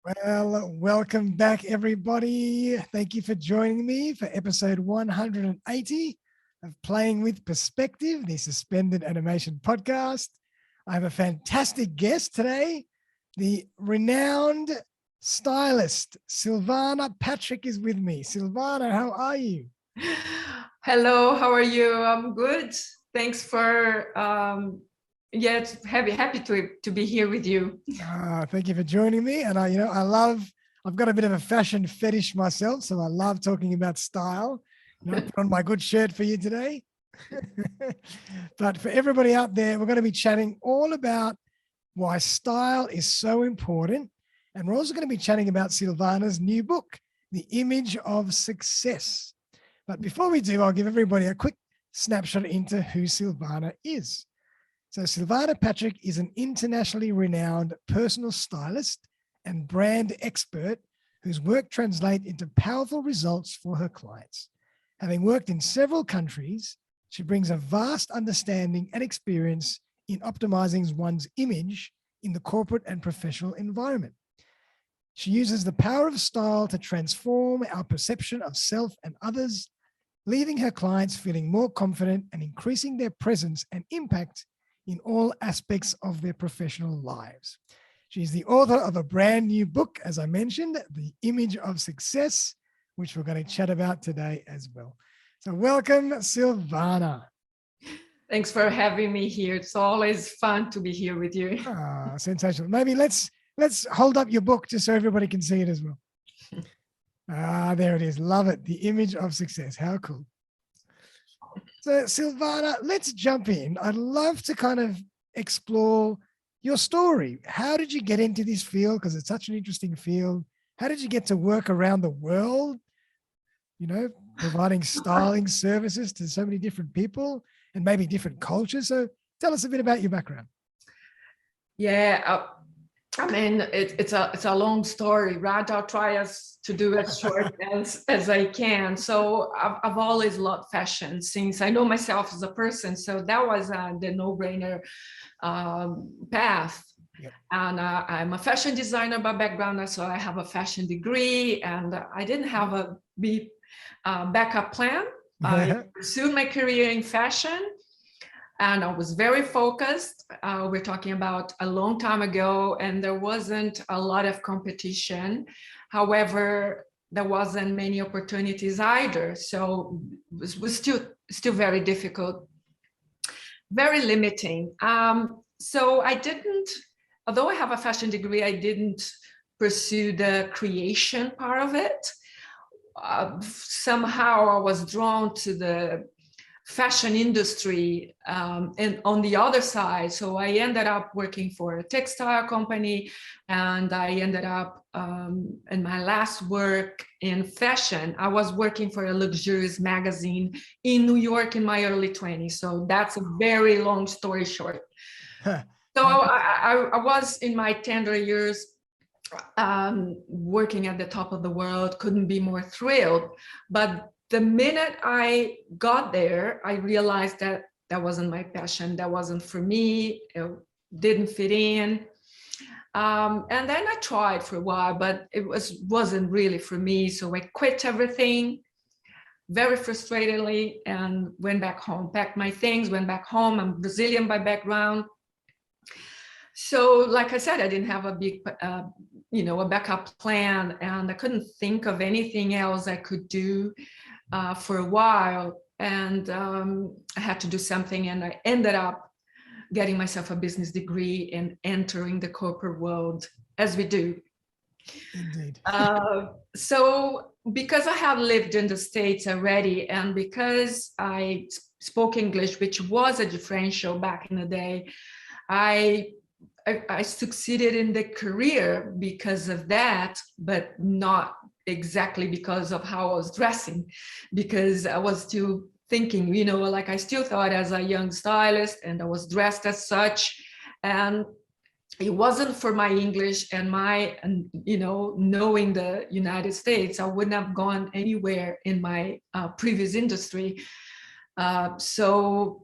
Well, welcome back, everybody. Thank you for joining me for episode 180 of Playing with Perspective, the suspended animation podcast. I have a fantastic guest today. The renowned stylist, Silvana Patrick, is with me. Silvana, how are you? Hello, how are you? I'm good. Thanks for it's happy to be here with you. Thank you for joining me. And I've got a bit of a fashion fetish myself, so I love talking about style. I put on my good shirt for you today. But for everybody out there, we're going to be chatting all about why style is so important. And we're also going to be chatting about Silvana's new book, The Image of Success. But before we do, I'll give everybody a quick snapshot into who Silvana is. So Silvana Patrick is an internationally renowned personal stylist and brand expert whose work translates into powerful results for her clients. Having worked in several countries, she brings a vast understanding and experience in optimizing one's image in the corporate and professional environment. She uses the power of style to transform our perception of self and others, leaving her clients feeling more confident and increasing their presence and impact in all aspects of their professional lives. She's the author of a brand new book, as I mentioned, The Image of Success, which we're going to chat about today as well. So welcome, Silvana. Thanks for having me here. It's always fun to be here with you. Sensational. Maybe let's hold up your book just so everybody can see it as well. There it is. Love it. The Image of Success. How cool. So Silvana, let's jump in. I'd love to kind of explore your story. How did you get into this field? Because it's such an interesting field. How did you get to work around the world, providing styling services to so many different people and maybe different cultures? So tell us a bit about your background. Yeah, I mean, it's a long story, right? I'll try to do it short as I can. So I've always loved fashion since I know myself as a person. So that was the no-brainer path. Yep. And I'm a fashion designer by background, so I have a fashion degree, and I didn't have a backup plan. I pursued my career in fashion. And I was very focused. We're talking about a long time ago, and there wasn't a lot of competition. However, there wasn't many opportunities either. So it was still very difficult, very limiting. So I didn't, although I have a fashion degree, I didn't pursue the creation part of it. Somehow I was drawn to the fashion industry and on the other side. So I ended up working for a textile company, and I ended up in my last work in fashion. I was working for a luxurious magazine in New York in my early 20s. So that's a very long story short. So I was in my tender years working at the top of the world, couldn't be more thrilled. But the minute I got there, I realized that wasn't my passion. That wasn't for me. It didn't fit in. And then I tried for a while, but it wasn't really for me. So I quit everything very frustratedly and went back home, packed my things, went back home. I'm Brazilian by background. So like I said, I didn't have a big, a backup plan, and I couldn't think of anything else I could do for a while, and I had to do something, and I ended up getting myself a business degree and entering the corporate world, as we do. Indeed. So because I had lived in the States already, and because I spoke English, which was a differential back in the day, I succeeded in the career because of that, but not exactly because of how I was dressing, because I was still thinking, like I still thought as a young stylist, and I was dressed as such. And it wasn't for my English and knowing the United States, I wouldn't have gone anywhere in my previous industry. So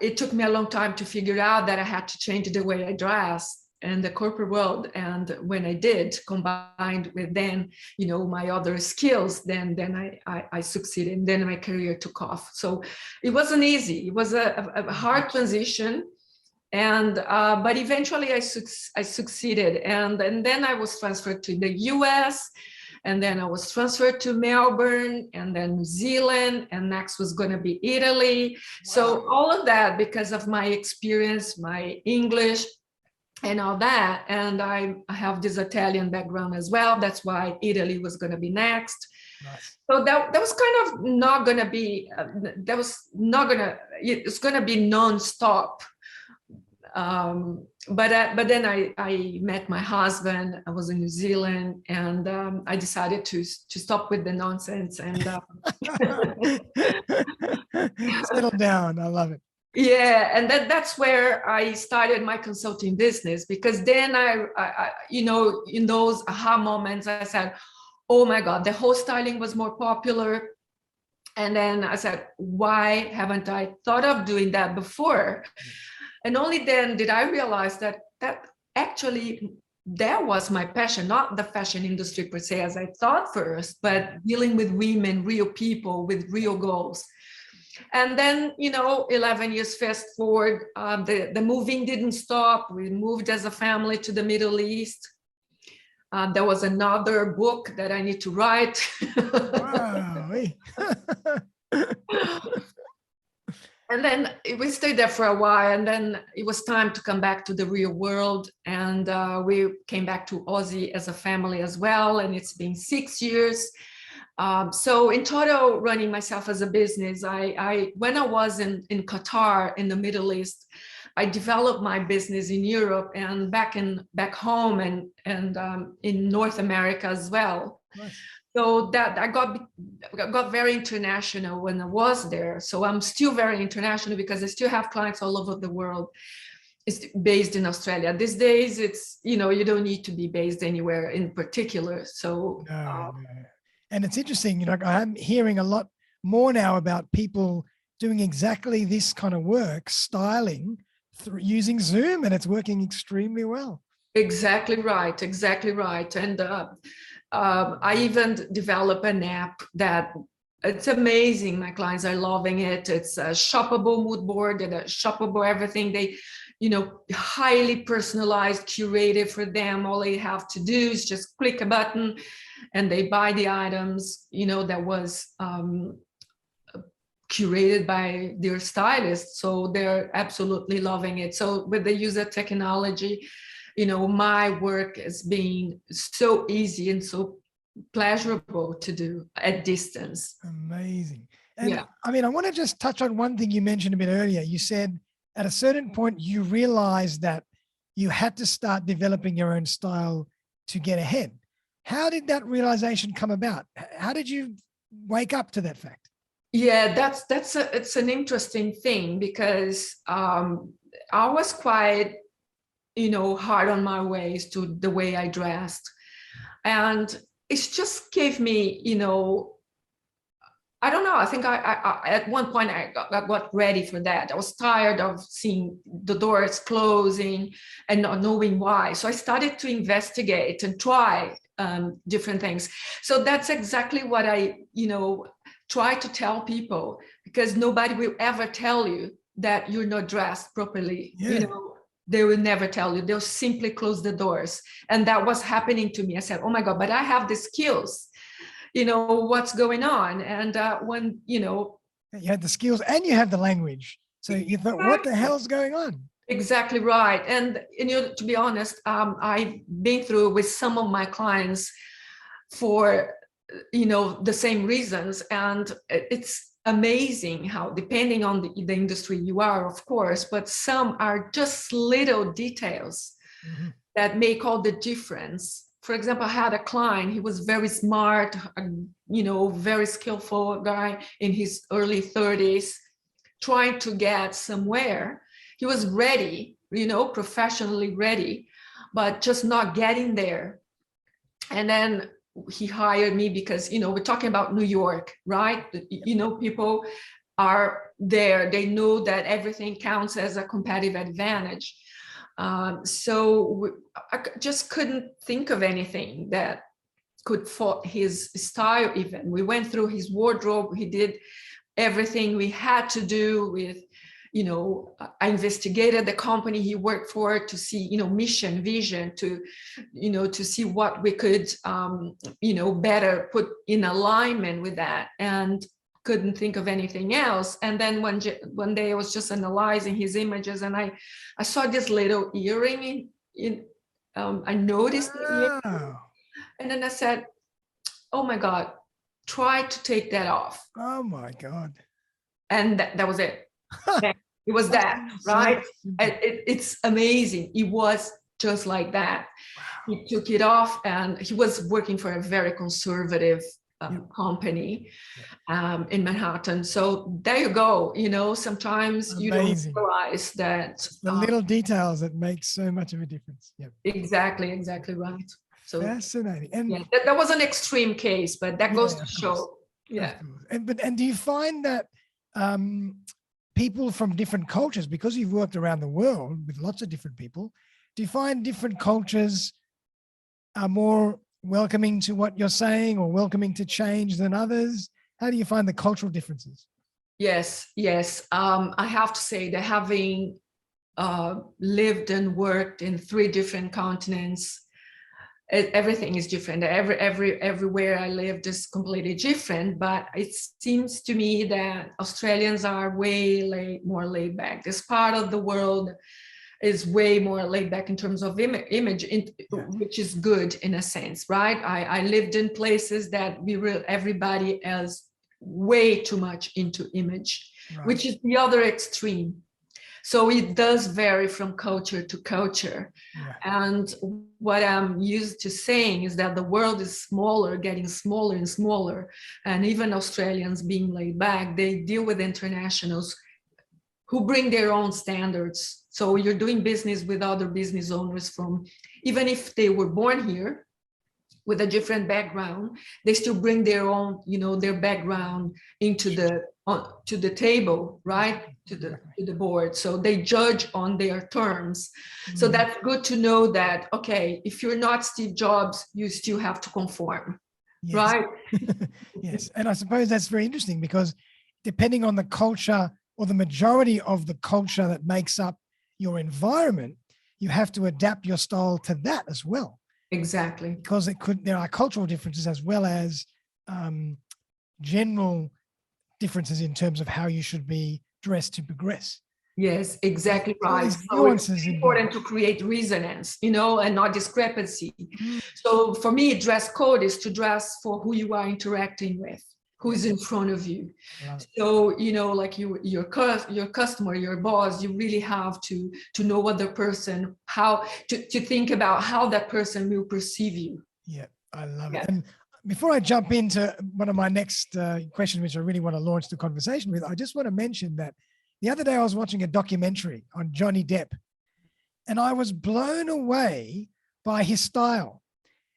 it took me a long time to figure out that I had to change the way I dressed. in the corporate world. And when I did, combined with then, my other skills, then I succeeded, and then my career took off. So it wasn't easy. It was a hard transition. And but eventually I succeeded, and then I was transferred to the US, and then I was transferred to Melbourne, and then New Zealand, and next was going to be Italy. Wow. So all of that because of my experience, my English, and all that. And I have this Italian background as well. That's why Italy was going to be next. Nice. So that was kind of not going to be. It's going to be nonstop. But then I met my husband. I was in New Zealand, and I decided to stop with the nonsense and settle down. I love it. Yeah, and that's where I started my consulting business, because then I in those aha moments, I said, oh my God, the whole styling was more popular. And then I said, why haven't I thought of doing that before? And only then did I realize that actually that was my passion, not the fashion industry per se, as I thought first, but dealing with women, real people with real goals. And then, 11 years fast forward, the moving didn't stop. We moved as a family to the Middle East. There was another book that I need to write. Wow. And then we stayed there for a while, and then it was time to come back to the real world. And we came back to Aussie as a family as well. And it's been 6 years. So in total, running myself as a business, I when I was in Qatar, in the Middle East, I developed my business in Europe and back home and in North America as well. Nice. So that I got very international when I was there. So I'm still very international because I still have clients all over the world. It's based in Australia. These days, it's, you don't need to be based anywhere in particular. So, no. And it's interesting, I'm hearing a lot more now about people doing exactly this kind of work, styling through using Zoom, and it's working extremely well. Exactly right. And I even developed an app that it's amazing. My clients are loving it. It's a shoppable mood board and a shoppable everything. They, highly personalized, curated for them. All they have to do is just click a button and they buy the items, that was curated by their stylist. So they're absolutely loving it. So with the user technology, my work is being so easy and so pleasurable to do at distance. Amazing. And yeah. I want to just touch on one thing you mentioned a bit earlier. You said at a certain point, you realized that you had to start developing your own style to get ahead. How did that realization come about? How did you wake up to that fact? Yeah, it's an interesting thing because I was quite, hard on my ways to the way I dressed. And it just gave me, I don't know. I think I at one point I got ready for that. I was tired of seeing the doors closing and not knowing why. So I started to investigate and try different things. So that's exactly what I, try to tell people, because nobody will ever tell you that you're not dressed properly. Yeah. They will never tell you. They'll simply close the doors. And that was happening to me. I said, oh my God, but I have the skills. What's going on? And when, you had the skills and you have the language. So you thought, what the hell's going on? Exactly right. And to be honest, I've been through with some of my clients for, the same reasons. And it's amazing how, depending on the industry you are, of course, but some are just little details that make all the difference. For example, I had a client, he was very smart, very skillful guy in his early 30s, trying to get somewhere. He was ready, professionally ready, but just not getting there. And then he hired me because, we're talking about New York, right? People are there. They know that everything counts as a competitive advantage. I just couldn't think of anything that could fit his style even. We went through his wardrobe. He did everything we had to do with, I investigated the company he worked for to see, mission, vision, to see what we could, better put in alignment with that, and couldn't think of anything else. And then one day I was just analyzing his images, and I saw this little earring I noticed the earring, and then I said, oh my God, try to take that off. Oh my God. And that was it. It was that, right? It's amazing. It was just like that. Wow. He took it off, and he was working for a very conservative company in Manhattan. So there you go. Sometimes you don't realize that the little details that make so much of a difference. Yep. Exactly right. So fascinating. And that was an extreme case, but that goes to show. Yeah. And do you find that people from different cultures, because you've worked around the world with lots of different people, do you find different cultures are more welcoming to what you're saying or welcoming to change than others? How do you find the cultural differences? Yes. I have to say that having lived and worked in 3 different continents, everything is different. Everywhere I lived is completely different, but it seems to me that Australians are way more laid back. This part of the world is way more laid back in terms of image, which is good in a sense, right? I lived in places that everybody is way too much into image, right, which is the other extreme. So it does vary from culture to culture. Yeah. And what I'm used to saying is that the world is smaller, getting smaller and smaller. And even Australians being laid back, they deal with internationals who bring their own standards. So you're doing business with other business owners from, even if they were born here with a different background, they still bring their own, their background into to the table, right? To the board. So they judge on their terms. Mm-hmm. So that's good to know that, okay, if you're not Steve Jobs, you still have to conform, yes, right? Yes. And I suppose that's very interesting, because depending on the culture or the majority of the culture that makes up your environment, you have to adapt your style to that as well. Exactly. Because there are cultural differences as well as general differences in terms of how you should be dressed to progress. Yes, exactly right. So it's important to create resonance, and not discrepancy. Mm. So for me, dress code is to dress for who you are interacting with, who's in front of you. So, like your customer, your boss, you really have to know what the person, how to think about how that person will perceive you. Yeah, I love it. And before I jump into one of my next questions, which I really want to launch the conversation with, I just want to mention that the other day I was watching a documentary on Johnny Depp, and I was blown away by his style.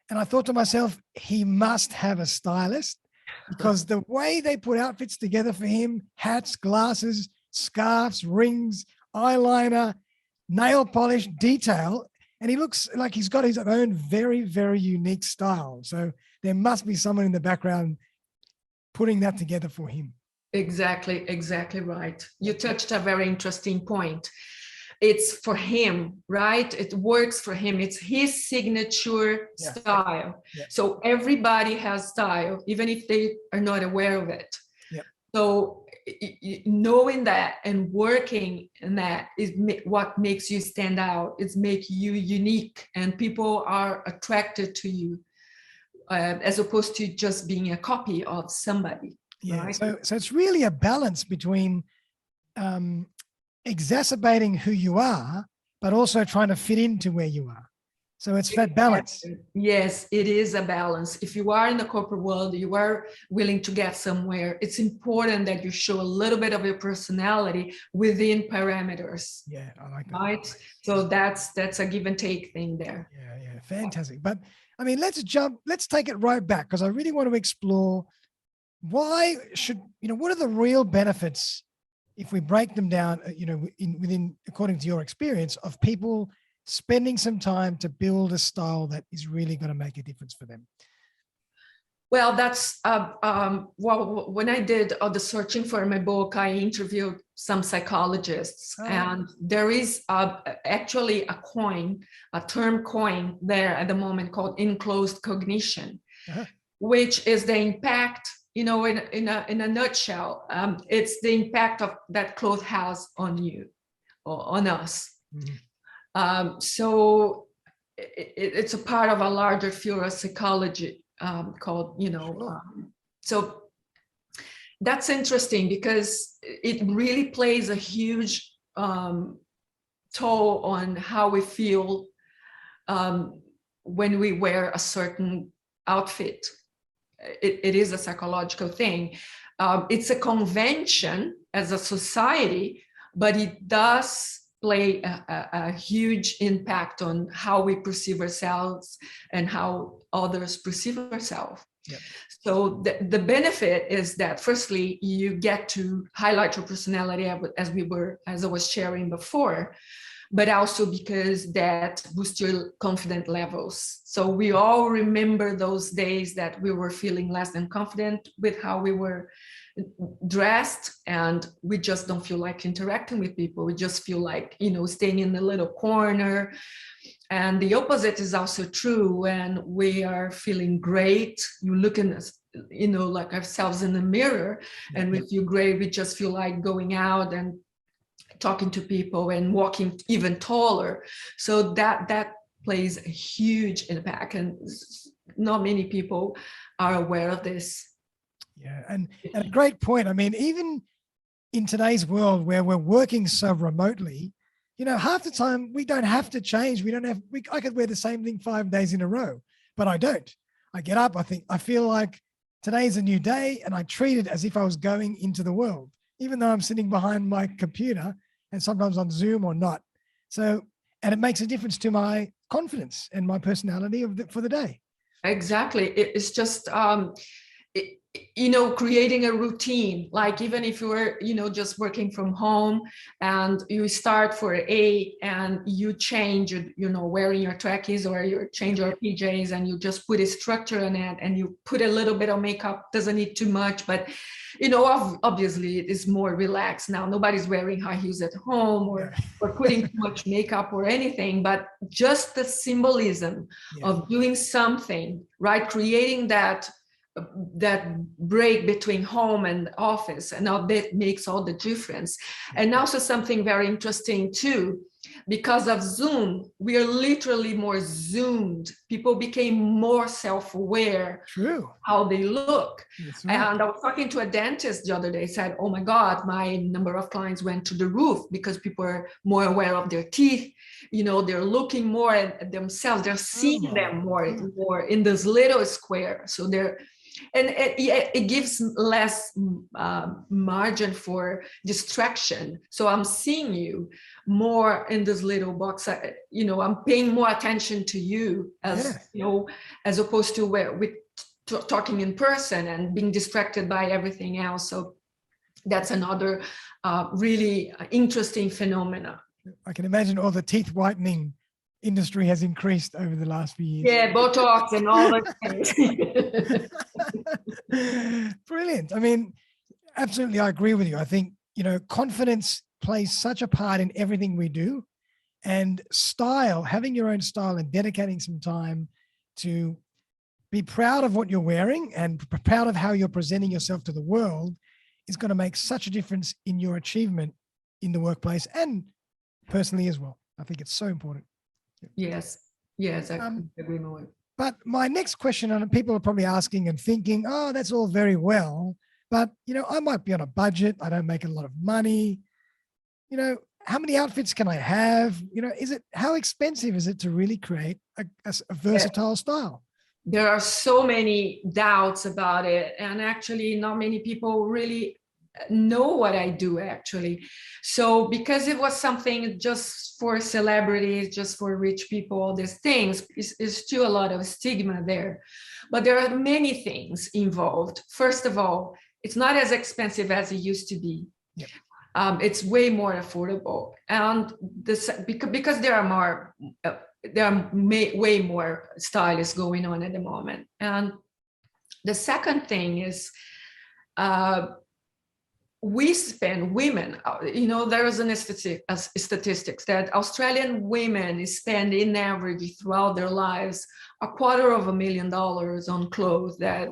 And I thought to myself, he must have a stylist, because the way they put outfits together for him, hats, glasses, scarves, rings, eyeliner, nail polish, detail, and he looks like he's got his own very, very unique style. So there must be someone in the background putting that together for him. Exactly right. You touched a very interesting point. It's for him, right? It works for him. It's his signature style. Yeah. So everybody has style, even if they are not aware of it. Yeah. So knowing that and working in that is what makes you stand out. It's make you unique, and people are attracted to you as opposed to just being a copy of somebody. Yeah. Right? So it's really a balance between exacerbating who you are, but also trying to fit into where you are. So it's that balance. Yes, it is a balance. If you are in the corporate world, you are willing to get somewhere, it's important that you show a little bit of your personality within parameters. Yeah, I like that. Right? So that's a give and take thing there. Yeah, fantastic. But I mean, let's take it right back, because I really want to explore what are the real benefits, if we break them down, within according to your experience, of people spending some time to build a style that is really going to make a difference for them? Well, that's well, when I did the searching for my book, I interviewed some psychologists, and there is actually a term coin there at the moment called enclosed cognition, which is the impact, in a nutshell, it's the impact of that cloth has on you or on us. So it's a part of a larger field of psychology called, so that's interesting because it really plays a huge toll on how we feel when we wear a certain outfit. It is a psychological thing. It's a convention as a society, but it does play a huge impact on how we perceive ourselves and how others perceive ourselves. Yep. So the benefit is that firstly, you get to highlight your personality as I was sharing before, but also because that boosts your confidence levels. So we all remember those days that we were feeling less than confident with how we were dressed, and we just don't feel like interacting with people. We just feel like, staying in the little corner. And the opposite is also true. When we are feeling great, you look in, like ourselves in the mirror, and we feel great. We just feel like going out and talking to people and walking even taller. So that plays a huge impact, and not many people are aware of this. Yeah, and a great point. I mean, even in today's world where we're working so remotely, half the time we don't have to change. I could wear the same thing 5 days in a row, but I don't. I get up, I feel like today's a new day, and I treat it as if I was going into the world, even though I'm sitting behind my computer and sometimes on Zoom or not. So, and it makes a difference to my confidence and my personality for the day. Exactly. It's just, creating a routine, like even if you were, just working from home and you start for 8 and you change, wearing your trackies or you change your PJs and you just put a structure in it and you put a little bit of makeup, doesn't need too much, but obviously it is more relaxed now. Nobody's wearing high heels at home or putting too much makeup or anything, but just the symbolism of doing something, right? Creating that break between home and office, and now that makes all the difference. And also something very interesting too, because of Zoom, we are literally more zoomed. People became more self-aware. True. How they look. Right. And I was talking to a dentist the other day, said, oh my God, my number of clients went to the roof because people are more aware of their teeth. They're looking more at themselves. They're seeing them more in this little square. So and it gives less margin for distraction. So I'm seeing you more in this little box. I'm paying more attention to you as opposed to where with talking in person and being distracted by everything else. So that's another really interesting phenomena. I can imagine all the teeth whitening industry has increased over the last few years. Yeah, Botox and all those things. Brilliant. I mean, absolutely, I agree with you. I think, confidence plays such a part in everything we do, and style, having your own style and dedicating some time to be proud of what you're wearing and proud of how you're presenting yourself to the world is going to make such a difference in your achievement in the workplace and personally as well. I think it's so important. Yes, I agree more. But my next question, and people are probably asking and thinking, oh, that's all very well, but, I might be on a budget. I don't make a lot of money. How many outfits can I have? How expensive is it to really create a versatile style? There are so many doubts about it. And actually, not many people really know what I do, actually. So because it was something just for celebrities, just for rich people, all these things, is still a lot of stigma there. But there are many things involved. First of all, it's not as expensive as it used to be. Yep. it's way more affordable. And this because there are way more stylists going on at the moment. And the second thing is, women, there is statistics that Australian women spend in average throughout their lives $250,000 on clothes that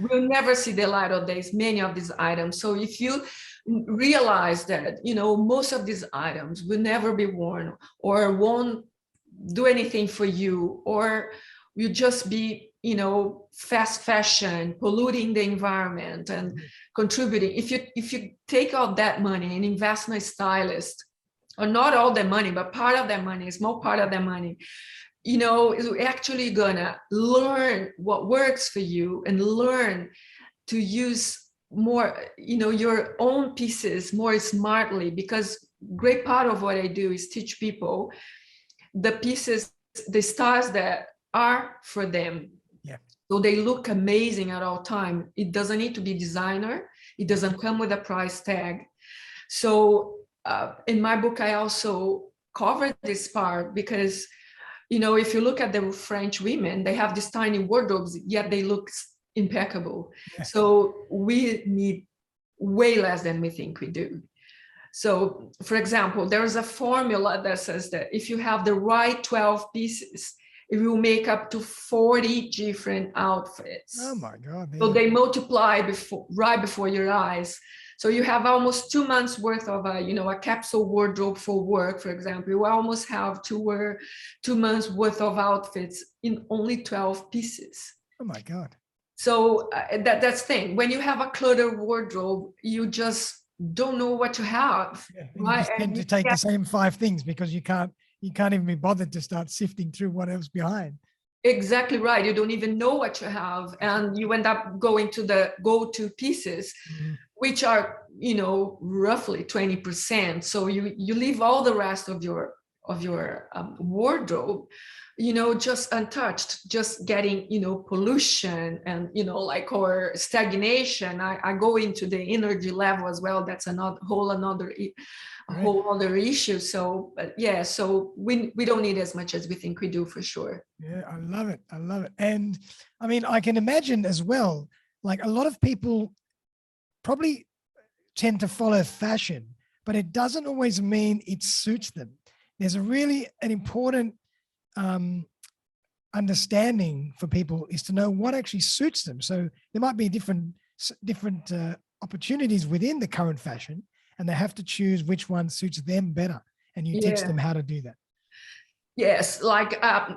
will never see the light of day, many of these items. So if you realize that, most of these items will never be worn or won't do anything for you, or you just be, fast fashion, polluting the environment and contributing. If you take out that money and invest in a stylist, or not all the money, but part of that money, a small part of that money, is actually gonna learn what works for you and learn to use more, your own pieces more smartly. Because great part of what I do is teach people the pieces, the styles that are for them. Yeah. So they look amazing at all time. It doesn't need to be designer. It doesn't come with a price tag. So in my book, I also cover this part because, if you look at the French women, they have these tiny wardrobes, yet they look impeccable. Yeah. So we need way less than we think we do. So, for example, there's a formula that says that if you have the right 12 pieces, it will make up to 40 different outfits. Oh my God. So they multiply right before your eyes. So you have almost 2 months worth of a capsule wardrobe for work, for example. You almost have to wear 2 months worth of outfits in only 12 pieces. Oh my God. So that's the thing. When you have a cluttered wardrobe, you just don't know what to have. Yeah. And right? You just tend to take the same 5 things because you can't even be bothered to start sifting through what else behind. Exactly right. You don't even know what you have, and you end up going to the go-to pieces, which are roughly 20%. So you leave all the rest of your wardrobe just untouched, just getting pollution and or stagnation. I go into the energy level as well. That's a whole other issue. So so we don't need as much as we think we do, for sure. Yeah, I love it. And I mean, I can imagine as well, like a lot of people probably tend to follow fashion, but it doesn't always mean it suits them. There's an important understanding for people is to know what actually suits them. So there might be different opportunities within the current fashion, and they have to choose which one suits them better. And you teach them how to do that. Yes,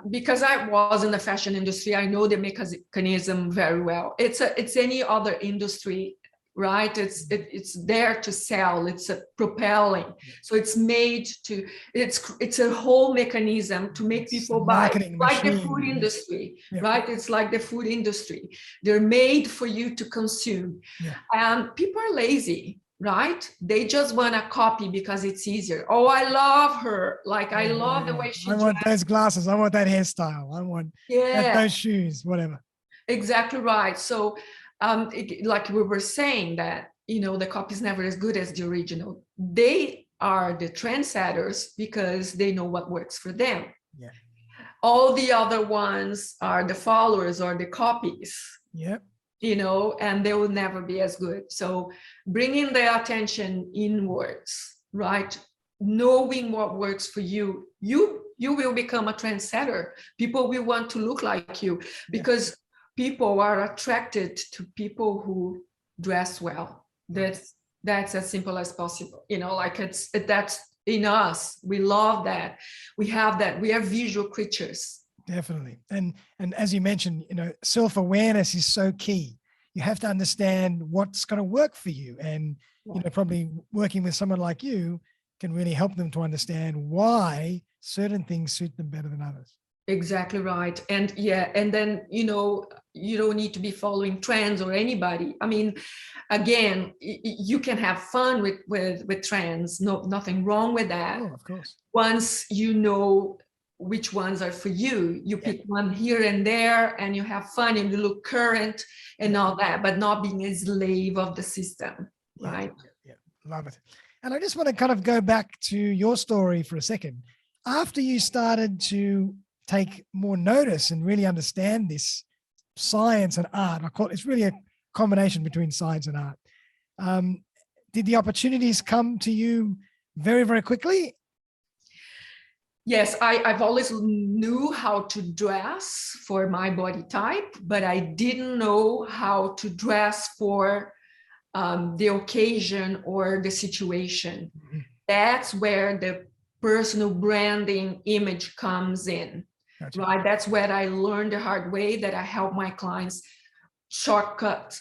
because I was in the fashion industry, I know the mechanism very well. It's any other industry, right? It's there to sell. It's propelling. So it's made to. It's a whole mechanism to make people buy, like the food industry, right? It's like the food industry. They're made for you to consume, and people are lazy. Right? They just want to copy because it's easier. Oh, I love her. I love the way she I want those glasses. I want that hairstyle. I want those shoes, whatever. Exactly right. So like we were saying that, the copy is never as good as the original. They are the trendsetters because they know what works for them. Yeah. All the other ones are the followers or the copies. Yep. And they will never be as good. So bringing the attention inwards, right? Knowing what works for you, you will become a trendsetter. People will want to look like you because people are attracted to people who dress well. That's as simple as possible. That's in us. We love that. We have that. We are visual creatures. Definitely. And as you mentioned, self-awareness is so key. You have to understand what's going to work for you. And, probably working with someone like you can really help them to understand why certain things suit them better than others. Exactly right. And and then, you don't need to be following trends or anybody. I mean, again, you can have fun with trends. Nothing wrong with that. Oh, of course. Once you know which ones are for you, you pick one here and there and you have fun and you look current and all that, but not being a slave of the system, right? Yeah, Love it. And I just want to kind of go back to your story for a second. After you started to take more notice and really understand this science and art, I call it's really a combination between science and art. Did the opportunities come to you very, very quickly? Yes, I've always knew how to dress for my body type, but I didn't know how to dress for the occasion or the situation. Mm-hmm. That's where the personal branding image comes in. Gotcha. Right? That's where I learned the hard way, that I help my clients shortcut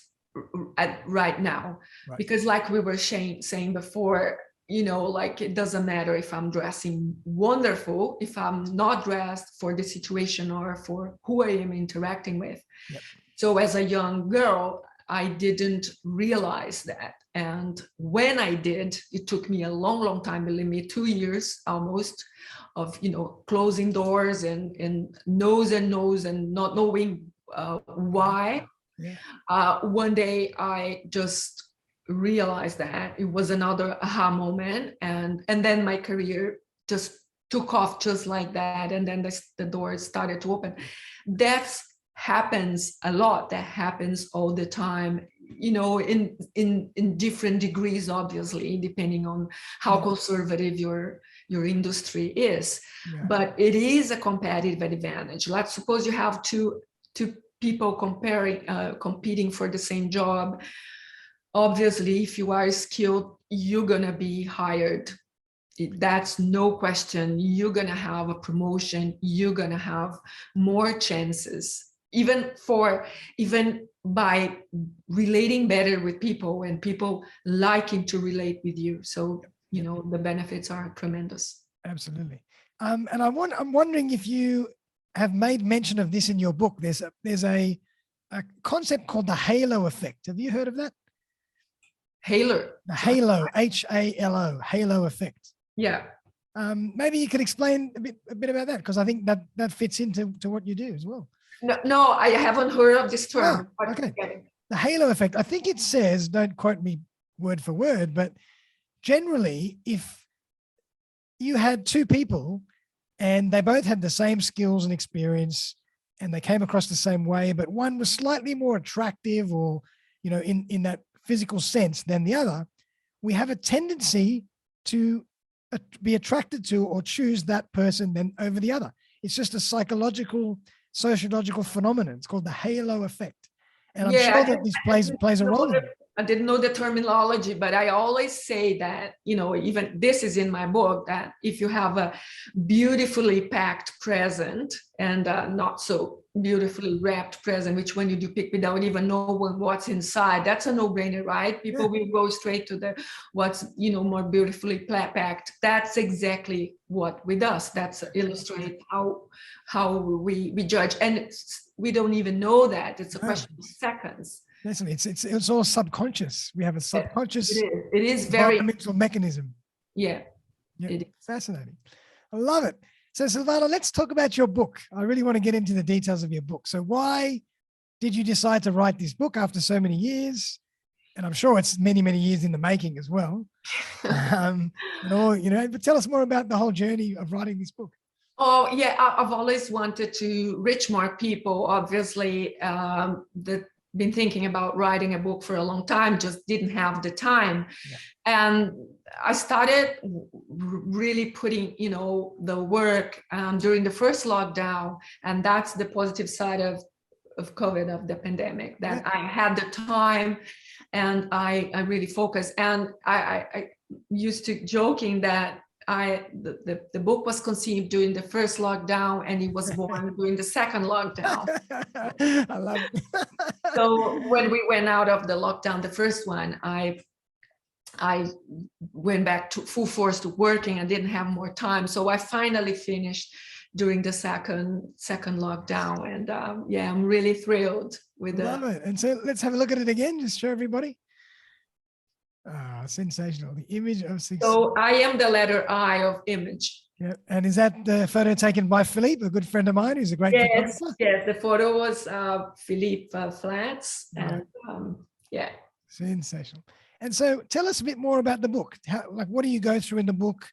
right now. Right. Because like we were saying before, you know, like it doesn't matter if I'm dressing wonderful, if I'm not dressed for the situation or for who I am interacting with. Yep. So as a young girl, I didn't realize that. And when I did, it took me a long, long time, believe me, 2 years almost of, you know, closing doors and no's and not knowing why. Yeah. One day I just realized that it was another aha moment, and then my career just took off just like that, and then the doors started to open. That happens a lot. That happens all the time, you know, in different degrees, obviously, depending on how conservative your industry is. Yeah. But it is a competitive advantage. Let's suppose you have two people competing for the same job. Obviously, if you are skilled, you're going to be hired. That's no question. You're going to have a promotion. You're going to have more chances, even by relating better with people and people liking to relate with you. So, you know, the benefits are tremendous. Absolutely. And I'm wondering if you have made mention of this in your book. There's a concept called the halo effect. Have you heard of that? Halo. The halo, Halo, halo effect. Yeah. Maybe you could explain a bit about that, because I think that fits into what you do as well. No, I haven't heard of this term. Oh, okay. The halo effect. I think it says, don't quote me word for word, but generally, if you had two people and they both had the same skills and experience and they came across the same way, but one was slightly more attractive or, you know, in that physical sense than the other, we have a tendency to be attracted to or choose that person then over the other. It's just a psychological, sociological phenomenon. It's called the halo effect. And I'm sure that this plays a role in it. I didn't know the terminology, but I always say that, you know, even this is in my book, that if you have a beautifully packed present and not so beautifully wrapped present, which when you depict without even knowing what's inside, that's a no-brainer, right? People will go straight to the what's, you know, more beautifully packed. That's exactly what with us. That's illustrate how we judge, and we don't even know that. It's a question of seconds. Listen, it's all subconscious. We have a subconscious. It is very environmental mechanism. Yeah. It is fascinating. I love it. So Silvana, let's talk about your book. I really want to get into the details of your book. So why did you decide to write this book after so many years? And I'm sure it's many, many years in the making as well. And all, you know, but tell us more about the whole journey of writing this book. Oh, yeah, I've always wanted to reach more people. Obviously, been thinking about writing a book for a long time, just didn't have the time. Yeah. And I started really putting, you know, the work during the first lockdown. And that's the positive side of COVID, of the pandemic, that I had the time and I really focused. And I used to joking that the book was conceived during the first lockdown and it was born during the second lockdown. I love it. So when we went out of the lockdown, the first one, I went back to full force to working. I didn't have more time. So I finally finished during the second lockdown. And yeah, I'm really thrilled with Love it. And so let's have a look at it again. Just show everybody. Sensational. The image of success. So I am the letter I of image. Yeah. And is that the photo taken by Philippe, a good friend of mine who's a great photographer? Yes, the photo was Philippe Flats. And yeah. Sensational. And so tell us a bit more about the book. What do you go through in the book?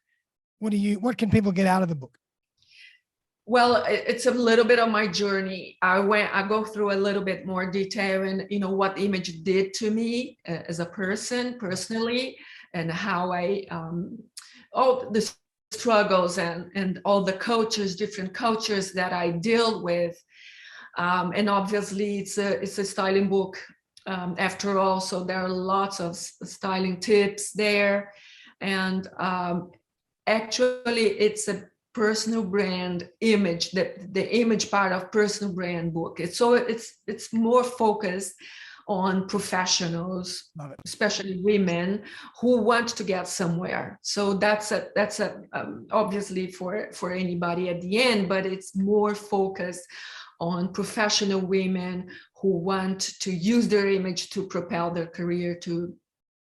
What can people get out of the book? Well, it's a little bit of my journey. I go through a little bit more detail and, what the image did to me as a person personally, and how all the struggles and all the different coaches that I deal with. And obviously it's a styling book after all. So there are lots of styling tips there. And actually it's a personal brand image, the image part of personal brand book. It's more focused on professionals, especially women who want to get somewhere. So that's obviously for anybody at the end, but it's more focused on professional women who want to use their image to propel their career to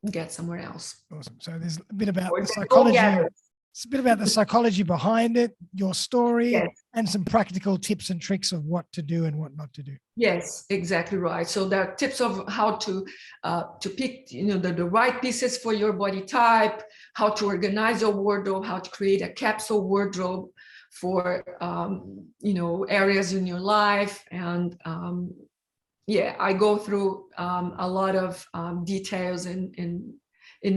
get somewhere else. Awesome. So there's a bit about the psychology. It's a bit about the psychology behind it, your story, yes, and some practical tips and tricks of what to do and what not to do. Yes, exactly right. So there are tips of how to pick, the right pieces for your body type, how to organize your wardrobe, how to create a capsule wardrobe for areas in your life. And I go through a lot of details in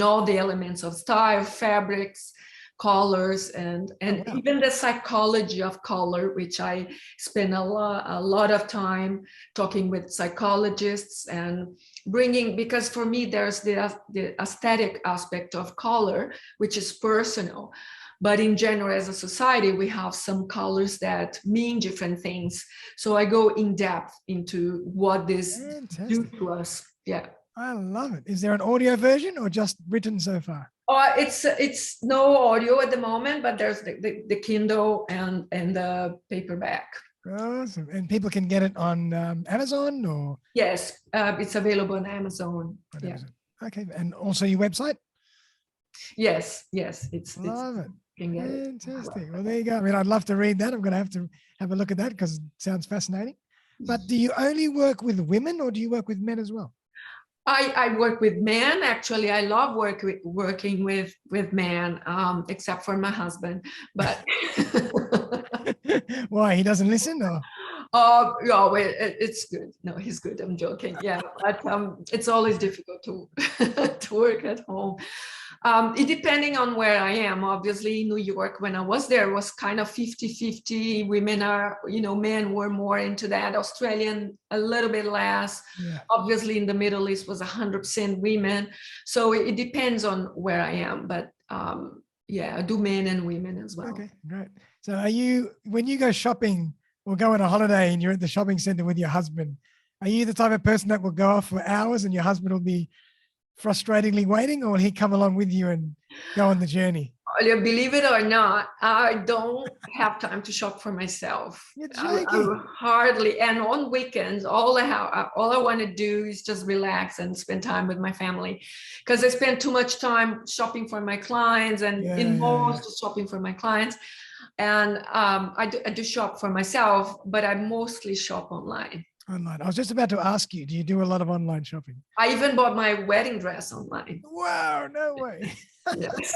all the elements of style, fabrics, colors, and even the psychology of color, which I spend a lot of time talking with psychologists and because for me there's the aesthetic aspect of color, which is personal. But in general, as a society, we have some colors that mean different things. So I go in depth into what this do to us. Yeah. I love it. Is there an audio version or just written so far? It's no audio at the moment, but there's the Kindle and the paperback. Awesome. And people can get it on Amazon or? Yes, it's available on Amazon. Amazon. Okay. And also your website? Yes. Love it. Fantastic. Well, there you go. I mean, I'd love to read that. I'm going to have a look at that because it sounds fascinating. But do you only work with women or do you work with men as well? I work with men. Actually, I love working with men, except for my husband. But why? He doesn't listen, or? No, it's good. No, he's good. I'm joking. Yeah, but it's always difficult to to work at home. It depending on where I am. Obviously, in New York, when I was there, was kind of 50-50. Women are, men were more into that. Australian, a little bit less. Yeah. Obviously, in the Middle East was 100% women. So it depends on where I am. But I do men and women as well. Okay, great. So when you go shopping or go on a holiday and you're at the shopping center with your husband, are you the type of person that will go off for hours and your husband will be frustratingly waiting, or will he come along with you and go on the journey? Believe it or not, I don't have time to shop for myself. You're joking. Hardly. And on weekends, all I want to do is just relax and spend time with my family, because I spend too much time shopping for my clients and shopping for my clients. And I do shop for myself, but I mostly shop online. Online. I was just about to ask you, do you do a lot of online shopping? I even bought my wedding dress online. Wow, no way. Yes.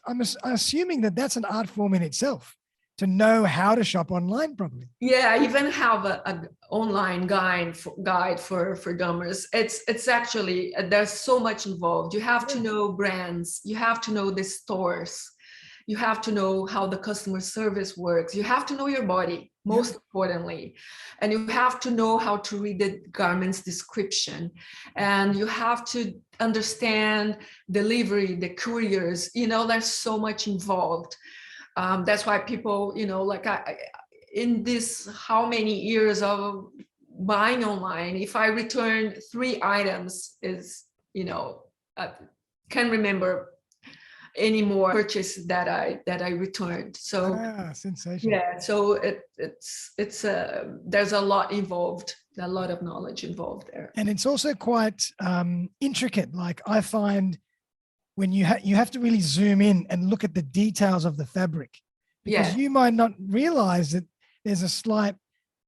I'm assuming that's an art form in itself, to know how to shop online properly. Yeah, I even have an online guide for dumbers. It's actually, there's so much involved. You have to know brands, you have to know the stores, you have to know how the customer service works, you have to know your body, most importantly, and you have to know how to read the garment's description, and you have to understand delivery, the couriers, there's so much involved. That's why people, in this, how many years of buying online, if I return 3 items I can't remember any more purchases that I returned. So sensational. Yeah, so it's there's a lot involved, a lot of knowledge involved there, and it's also quite intricate. Like I find when you have to really zoom in and look at the details of the fabric, because you might not realize that there's a slight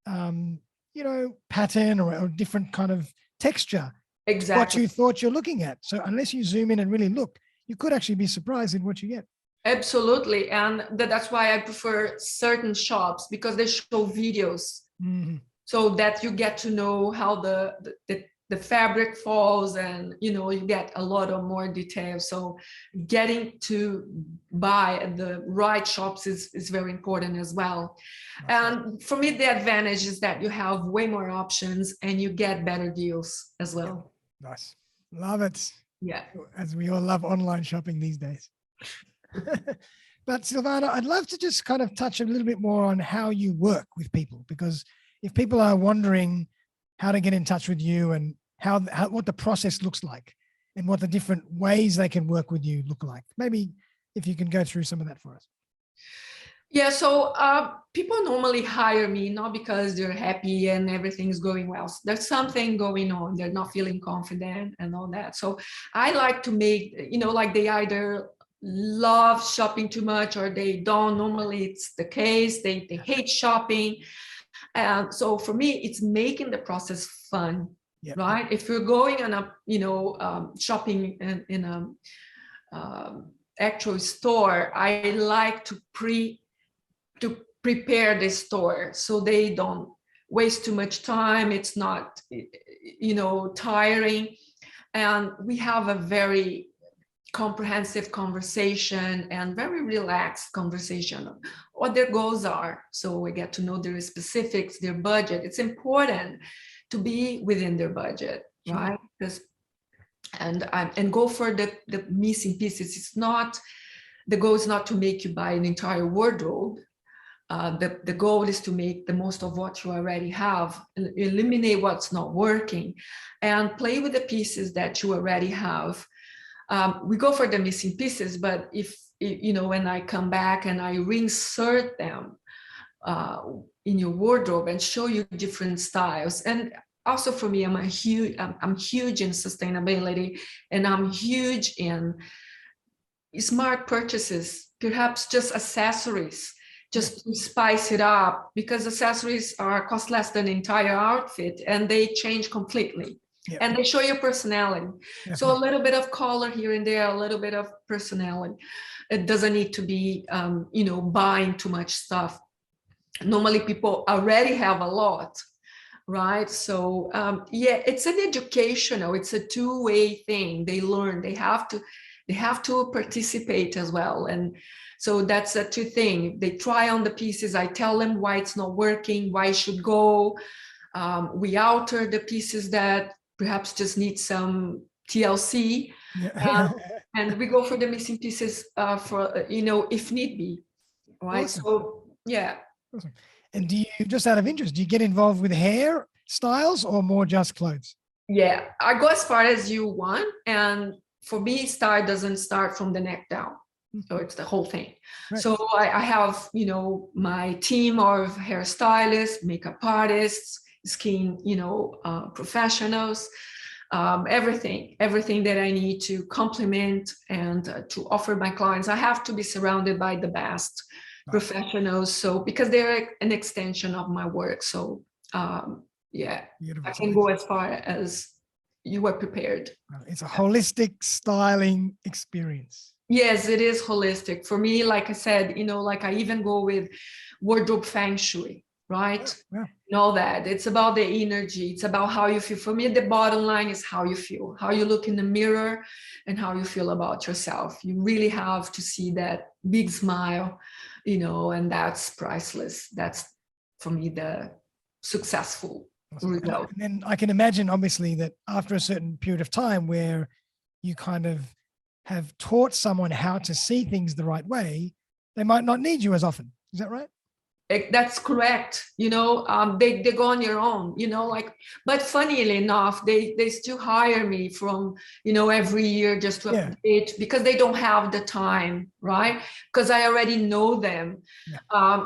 pattern or a different kind of texture what Exactly. you thought you're looking at. So unless you zoom in and really look, you could actually be surprised in what you get. Absolutely. And that's why I prefer certain shops, because they show videos so that you get to know how the fabric falls, and you get a lot of more details. So getting to buy at the right shops is very important as well. And for me, the advantage is that you have way more options and you get better deals as well. Nice. Love it. Yeah. As we all love online shopping these days. But Silvana, I'd love to just kind of touch a little bit more on how you work with people, because if people are wondering how to get in touch with you and how what the process looks like and what the different ways they can work with you look like, maybe if you can go through some of that for us. Yeah, so people normally hire me not because they're happy and everything's going well. So there's something going on. They're not feeling confident and all that. So I like to make, like they either love shopping too much or they don't. Normally it's the case. They hate shopping. And so for me, it's making the process fun, right? If you're going on a, shopping in a actual store, I like to prepare the store so they don't waste too much time. It's not, tiring. And we have a very comprehensive conversation and very relaxed conversation of what their goals are. So we get to know their specifics, their budget. It's important to be within their budget, right? Because and go for the missing pieces. It's not, the goal is not to make you buy an entire wardrobe. The goal is to make the most of what you already have, eliminate what's not working, and play with the pieces that you already have. We go for the missing pieces, but if when I come back and I reinsert them in your wardrobe and show you different styles. And also for me, I'm huge in sustainability, and I'm huge in smart purchases, perhaps just accessories, just to spice it up, because accessories cost less than the entire outfit and they change completely. And they show your personality. So a little bit of color here and there, a little bit of personality. It doesn't need to be, buying too much stuff. Normally people already have a lot, right? So it's an educational, it's a two-way thing. They learn, they have to participate as well. And so that's a two thing. They try on the pieces. I tell them why it's not working, why it should go. We alter the pieces that perhaps just need some TLC. And we go for the missing pieces for, if need be, right? Awesome. So, yeah. Awesome. And do you, just out of interest, do you get involved with hair styles or more just clothes? Yeah, I go as far as you want. And for me, style doesn't start from the neck down. So it's the whole thing. Right. So I have, my team of hairstylists, makeup artists, skin, professionals, everything that I need to complement and to offer my clients. I have to be surrounded by the best professionals. So because they're an extension of my work. So Beautiful. I can go as far as you were prepared. It's a holistic styling experience. Yes, it is holistic. For me, like I said, like I even go with wardrobe feng shui, right? Know that it's about the energy. It's about how you feel. For me, the bottom line is how you feel, how you look in the mirror and how you feel about yourself. You really have to see that big smile, and that's priceless. That's for me, the successful result. And then I can imagine, obviously, that after a certain period of time where you kind of have taught someone how to see things the right way, they might not need you as often. Is that right? That's correct. They go on their own, but funnily enough, they still hire me from, every year just to update because they don't have the time, right? Because I already know them.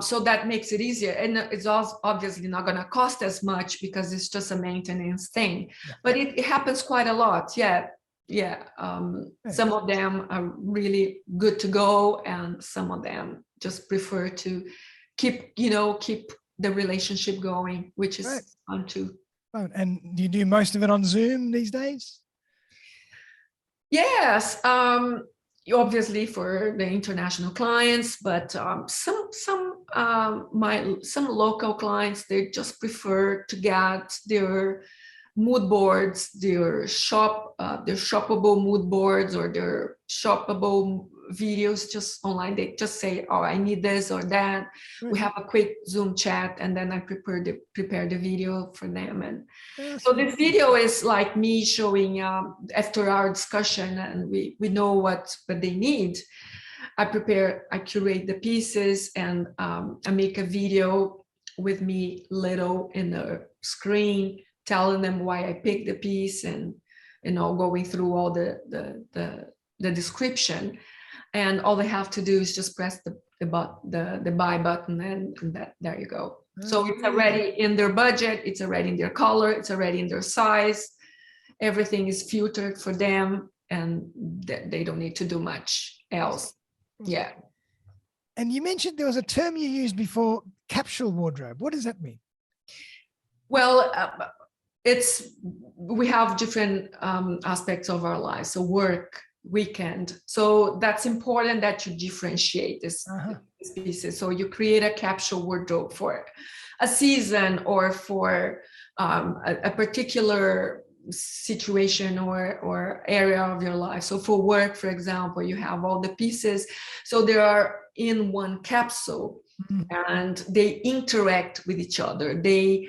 So that makes it easier. And it's also obviously not going to cost as much because it's just a maintenance thing, but it happens quite a lot. Some of them are really good to go and some of them just prefer to keep the relationship going, which is fun too. Oh, and do you do most of it on Zoom these days? Yes, obviously for the international clients, but some local clients, they just prefer to get their mood boards, their shoppable mood boards or their shoppable videos just online. They just say, oh, I need this or that. Right. We have a quick Zoom chat, and then I prepare the video for them. And That's so this video is like me showing after our discussion, and we know what they need. I curate the pieces, and I make a video with me little in the screen, telling them why I picked the piece, and going through all the description. And all they have to do is just press the buy button, and there you go. So it's already in their budget, it's already in their color, it's already in their size. Everything is filtered for them, and they don't need to do much else. Yeah. And you mentioned there was a term you used before, capsule wardrobe. What does that mean? Well, we have different aspects of our lives. So work, weekend. So that's important that you differentiate these pieces. So you create a capsule wardrobe for a season or for a particular situation or area of your life. So for work, for example, you have all the pieces. So they are in one capsule, and they interact with each other. They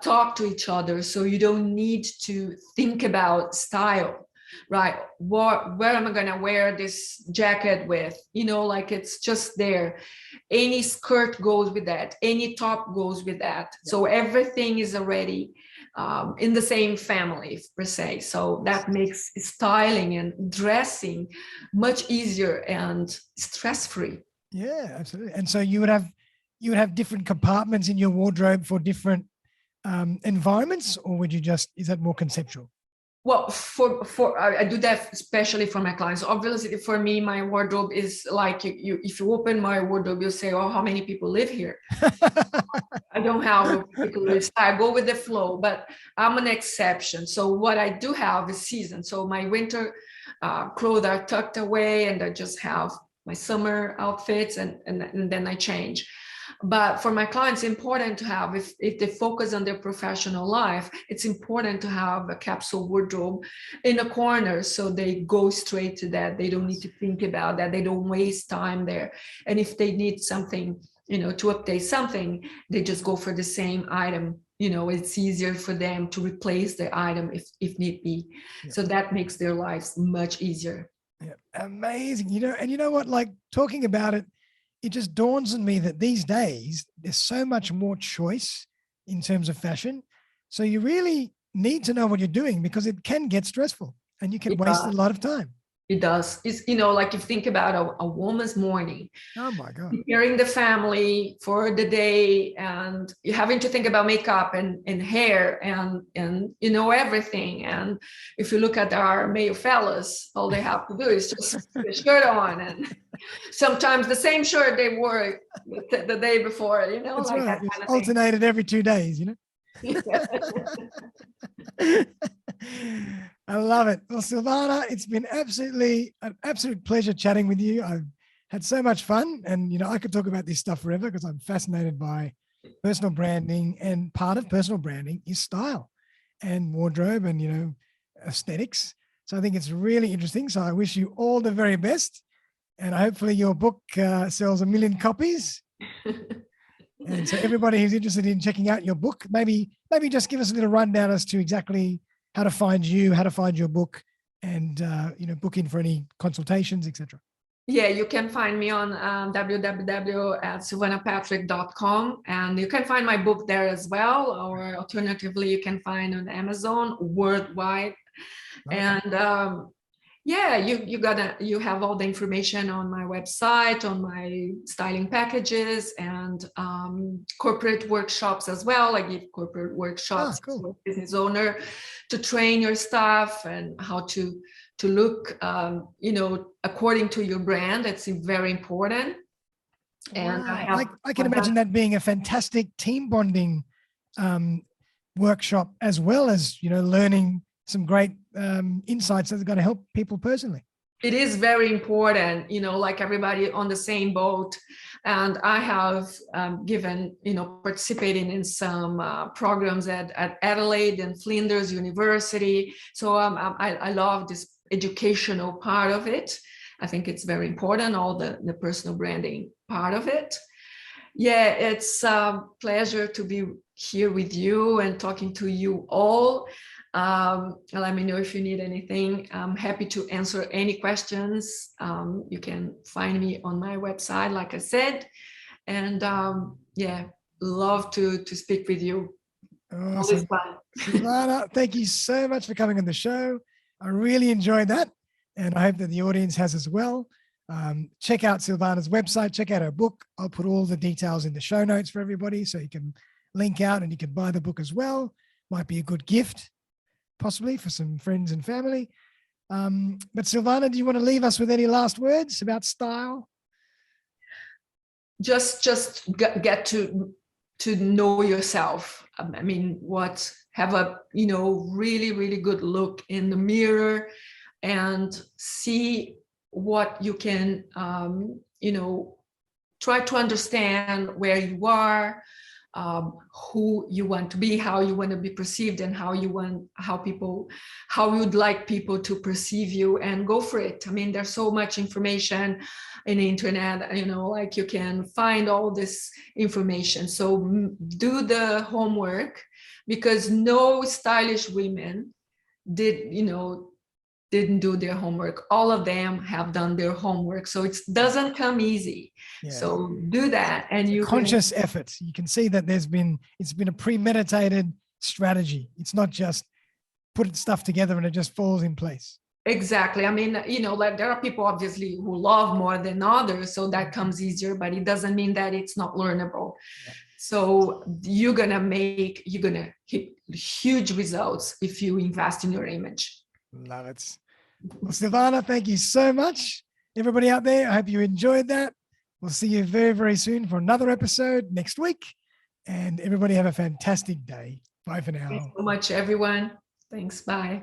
talk to each other. So you don't need to think about style, right? Where am I going to wear this jacket with? Like it's just there. Any skirt goes with that. Any top goes with that. So everything is already in the same family, per se. So that makes styling and dressing much easier and stress-free. Yeah, absolutely. And so you would have different compartments in your wardrobe for different environments, or would you is that more conceptual? Well, I do that especially for my clients. Obviously, for me, my wardrobe is like if you open my wardrobe, you'll say, "Oh, how many people live here?" I don't have a particular style. I go with the flow, but I'm an exception. So what I do have is season. So my winter clothes are tucked away, and I just have my summer outfits, and then I change. But for my clients, it's important to have, if they focus on their professional life, it's important to have a capsule wardrobe in a corner, so they go straight to that. They don't need to think about that. They don't waste time there. And if they need something, to update something, they just go for the same item. It's easier for them to replace the item if need be. Yeah. So that makes their lives much easier. Yeah, amazing. And you know what, like talking about it, it just dawns on me that these days there's so much more choice in terms of fashion. So you really need to know what you're doing, because it can get stressful and you can waste a lot of time. It does. It's, like you think about a woman's morning. Oh my God. Preparing the family for the day, and you're having to think about makeup and hair and everything. And if you look at our male fellas, all they have to do is just put a shirt on, and sometimes the same shirt they wore the day before, That's like right. that kind of alternated every 2 days, I love it. Well, Silvana, it's been an absolute pleasure chatting with you. I've had so much fun, and I could talk about this stuff forever, because I'm fascinated by personal branding, and part of personal branding is style and wardrobe and aesthetics. So I think it's really interesting. So I wish you all the very best, and hopefully your book sells 1 million copies. And so everybody who's interested in checking out your book, maybe just give us a little rundown as to exactly how to find you, how to find your book, and book in for any consultations, etc. Yeah, you can find me on www.silvanapatrick.com, and you can find my book there as well, or alternatively, you can find on Amazon worldwide. Okay. And you have all the information on my website, on my styling packages, and corporate workshops as well. I give corporate workshops for business owner to train your staff and how to look, according to your brand. That's very important. And I can imagine that being a fantastic team bonding workshop, as well as, learning some great insights that are going to help people personally. It is very important, like everybody on the same boat. And I have given, participating in some programs at Adelaide and Flinders University. So I love this educational part of it. I think it's very important, all the personal branding part of it. Yeah, it's a pleasure to be here with you and talking to you all. Let me know if you need anything. I'm happy to answer any questions. You can find me on my website, like I said, and love to speak with you. Awesome. Silvana, thank you so much for coming on the show. I really enjoyed that, and I hope that the audience has as well. Check out Silvana's website, check out her book. I'll put all the details in the show notes for everybody, so you can link out and you can buy the book as well. Might be a good gift, possibly for some friends and family. But Silvana, do you want to leave us with any last words about style? Just get to know yourself. I mean, have a really, really good look in the mirror and see what you can try to understand where you are, who you want to be, how you want to be perceived, and how you'd like people to perceive you, and go for it. I mean, there's so much information in the internet, like you can find all this information. So do the homework, because no stylish women didn't do their homework. All of them have done their homework. So it doesn't come easy. Yeah. So do that. And you conscious effort. You can see that it's been a premeditated strategy. It's not just put stuff together and it just falls in place. Exactly. I mean, like there are people obviously who love more than others, so that comes easier, but it doesn't mean that it's not learnable. Yeah. So you're going to hit huge results if you invest in your image. Love it. Well, Silvana, thank you so much. Everybody out there, I hope you enjoyed that. We'll see you very, very soon for another episode next week. And everybody have a fantastic day. Bye for now. Thanks so much, everyone. Thanks. Bye.